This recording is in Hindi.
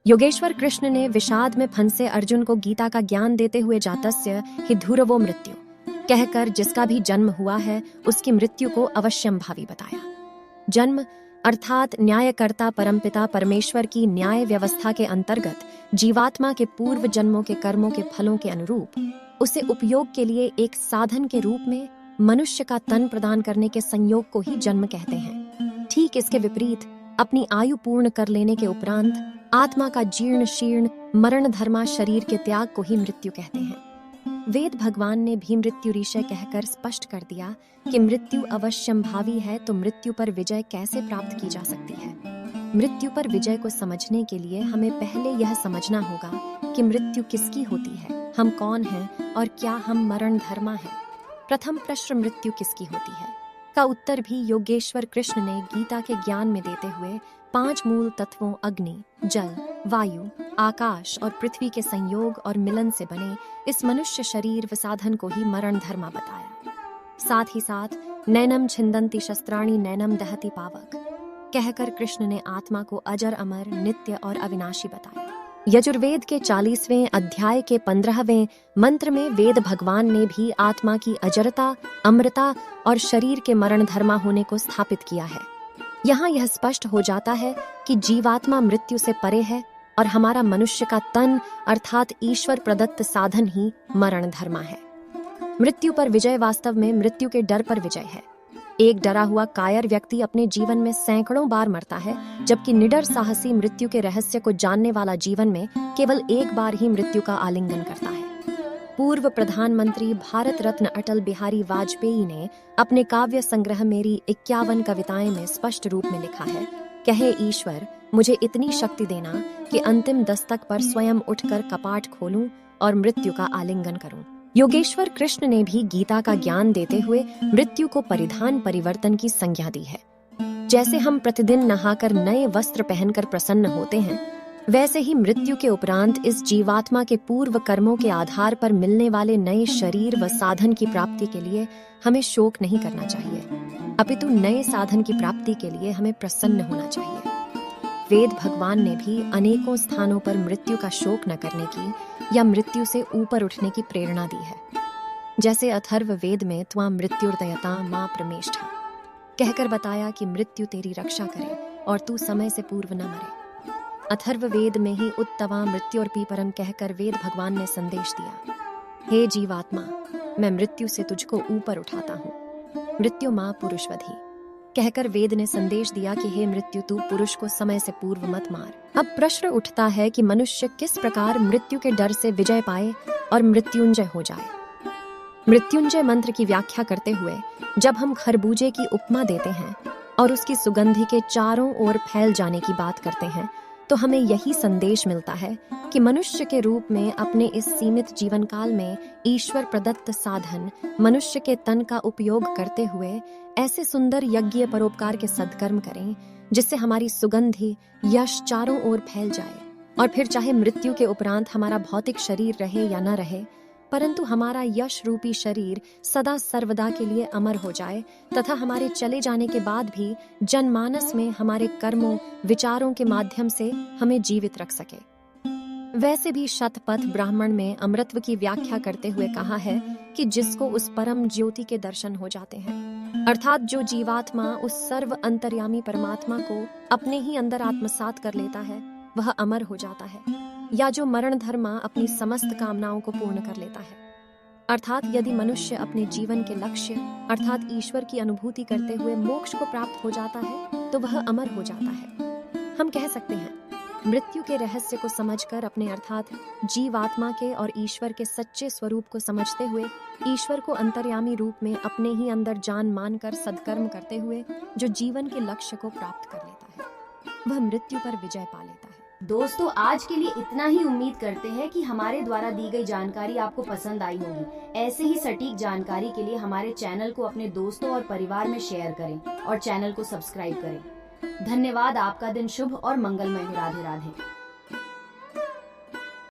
योगेश्वर कृष्ण ने विषाद में फंसे अर्जुन को गीता का ज्ञान देते हुए जातस्य हि धुरवो मृत्यु कहकर जिसका भी जन्म हुआ है उसकी मृत्यु को अवश्यंभावी बताया। जन्म अर्थात न्यायकर्ता परमपिता परमेश्वर की न्याय व्यवस्था के अंतर्गत जीवात्मा के पूर्व जन्मों के कर्मों के फलों के अनुरूप उसे उपयोग के लिए एक साधन के रूप में मनुष्य का तन प्रदान करने के संयोग को ही जन्म कहते हैं। ठीक इसके विपरीत अपनी आयु पूर्ण कर लेने के उपरांत आत्मा का जीर्ण शीर्ण मरण धर्मा शरीर के त्याग को ही मृत्यु कहते हैं। वेद भगवान ने भी मृत्यु ऋषय कहकर स्पष्ट कर दिया कि मृत्यु अवश्यंभावी है, तो मृत्यु पर विजय कैसे प्राप्त की जा सकती है। मृत्यु पर विजय को समझने के लिए हमें पहले यह समझना होगा कि मृत्यु किसकी होती है, हम कौन हैं और क्या हम मरण धर्मा हैं। प्रथम प्रश्न मृत्यु किसकी होती है का उत्तर भी योगेश्वर कृष्ण ने गीता के ज्ञान में देते हुए 5 मूल तत्वों अग्नि, जल, वायु, आकाश और पृथ्वी के संयोग और मिलन से बने इस मनुष्य शरीर व साधन को ही मरण धर्मा बताया। साथ ही साथ नैनम छिंदंती शस्त्राणि नैनम दहति पावक कहकर कृष्ण ने आत्मा को अजर अमर नित्य और अविनाशी बताया। यजुर्वेद के 40वें अध्याय के 15वें मंत्र में वेद भगवान ने भी आत्मा की अजरता, अमृता और शरीर के मरण धर्मा होने को स्थापित किया है। यहाँ यह स्पष्ट हो जाता है कि जीवात्मा मृत्यु से परे है और हमारा मनुष्य का तन अर्थात ईश्वर प्रदत्त साधन ही मरण धर्मा है। मृत्यु पर विजय वास्तव में मृत्यु के डर पर विजय है। एक डरा हुआ कायर व्यक्ति अपने जीवन में सैकड़ों बार मरता है, जबकि निडर साहसी मृत्यु के रहस्य को जानने वाला जीवन में केवल एक बार ही मृत्यु का आलिंगन करता है। पूर्व प्रधानमंत्री भारत रत्न अटल बिहारी वाजपेयी ने अपने काव्य संग्रह मेरी 51 कविताएं में स्पष्ट रूप में लिखा है, कहे ईश्वर मुझे इतनी शक्ति देना कि अंतिम दस्तक पर स्वयं उठकर कपाट खोलूं और मृत्यु का आलिंगन करूं। योगेश्वर कृष्ण ने भी गीता का ज्ञान देते हुए मृत्यु को परिधान परिवर्तन की संज्ञा दी है। जैसे हम प्रतिदिन नहाकर नए वस्त्र पहनकर प्रसन्न होते हैं, वैसे ही मृत्यु के उपरांत इस जीवात्मा के पूर्व कर्मों के आधार पर मिलने वाले नए शरीर व साधन की प्राप्ति के लिए हमें शोक नहीं करना चाहिए, अपितु नए साधन की प्राप्ति के लिए हमें प्रसन्न होना चाहिए। वेद भगवान ने भी अनेकों स्थानों पर मृत्यु का शोक न करने की या मृत्यु से ऊपर उठने की प्रेरणा दी है। जैसे अथर्व वेद में त्वां मृत्युर्दयता मां प्रमेष्ठा कहकर बताया कि मृत्यु तेरी रक्षा करे और तू समय से पूर्व न मरे। अथर्व वेद में ही उत्तवा मृत्युर्पि परम कहकर वेद भगवान ने संदेश दिया, हे जीवात्मा मैं मृत्यु से तुझको ऊपर उठाता हूँ, मृत्यु मां पुरुषवधि कहकर वेद ने संदेश दिया कि हे मृत्यु तू पुरुष को समय से पूर्व मत मार। अब प्रश्न उठता है कि मनुष्य किस प्रकार मृत्यु के डर से विजय पाए और मृत्युंजय हो जाए। मृत्युंजय मंत्र की व्याख्या करते हुए जब हम खरबूजे की उपमा देते हैं और उसकी सुगंधि के चारों ओर फैल जाने की बात करते हैं, तो हमें यही संदेश मिलता है कि मनुष्य के रूप में अपने इस सीमित जीवन काल में ईश्वर प्रदत्त साधन मनुष्य के तन का उपयोग करते हुए ऐसे सुंदर यज्ञ परोपकार के सत्कर्म करें जिससे हमारी सुगंधि यश चारों ओर फैल जाए, और फिर चाहे मृत्यु के उपरांत हमारा भौतिक शरीर रहे या न रहे, परंतु हमारा यश रूपी शरीर सदा सर्वदा के लिए अमर हो जाए तथा हमारे चले जाने के बाद भी जनमानस में हमारे कर्मों विचारों के माध्यम से हमें जीवित रख सके। वैसे भी शतपथ ब्राह्मण में अमृतत्व की व्याख्या करते हुए कहा है कि जिसको उस परम ज्योति के दर्शन हो जाते हैं, अर्थात जो जीवात्मा उस सर्व अंतर्यामी परमात्मा को अपने ही अंदर आत्मसात कर लेता है वह अमर हो जाता है, या जो मरण धर्मा अपनी समस्त कामनाओं को पूर्ण कर लेता है। अर्थात यदि मनुष्य अपने जीवन के लक्ष्य अर्थात ईश्वर की अनुभूति करते हुए मोक्ष को प्राप्त हो जाता है तो वह अमर हो जाता है। हम कह सकते हैं मृत्यु के रहस्य को समझकर अपने अर्थात जीवात्मा के और ईश्वर के सच्चे स्वरूप को समझते हुए ईश्वर को अंतर्यामी रूप में अपने ही अंदर जान मानकर सद्कर्म करते हुए जो जीवन के लक्ष्य को प्राप्त कर लेता है वह मृत्यु पर विजय पा लेता है। दोस्तों आज के लिए इतना ही। उम्मीद करते हैं कि हमारे द्वारा दी गई जानकारी आपको पसंद आई होगी। ऐसे ही सटीक जानकारी के लिए हमारे चैनल को अपने दोस्तों और परिवार में शेयर करें और चैनल को सब्सक्राइब करें। धन्यवाद। आपका दिन शुभ और मंगलमय हो। राधे राधे।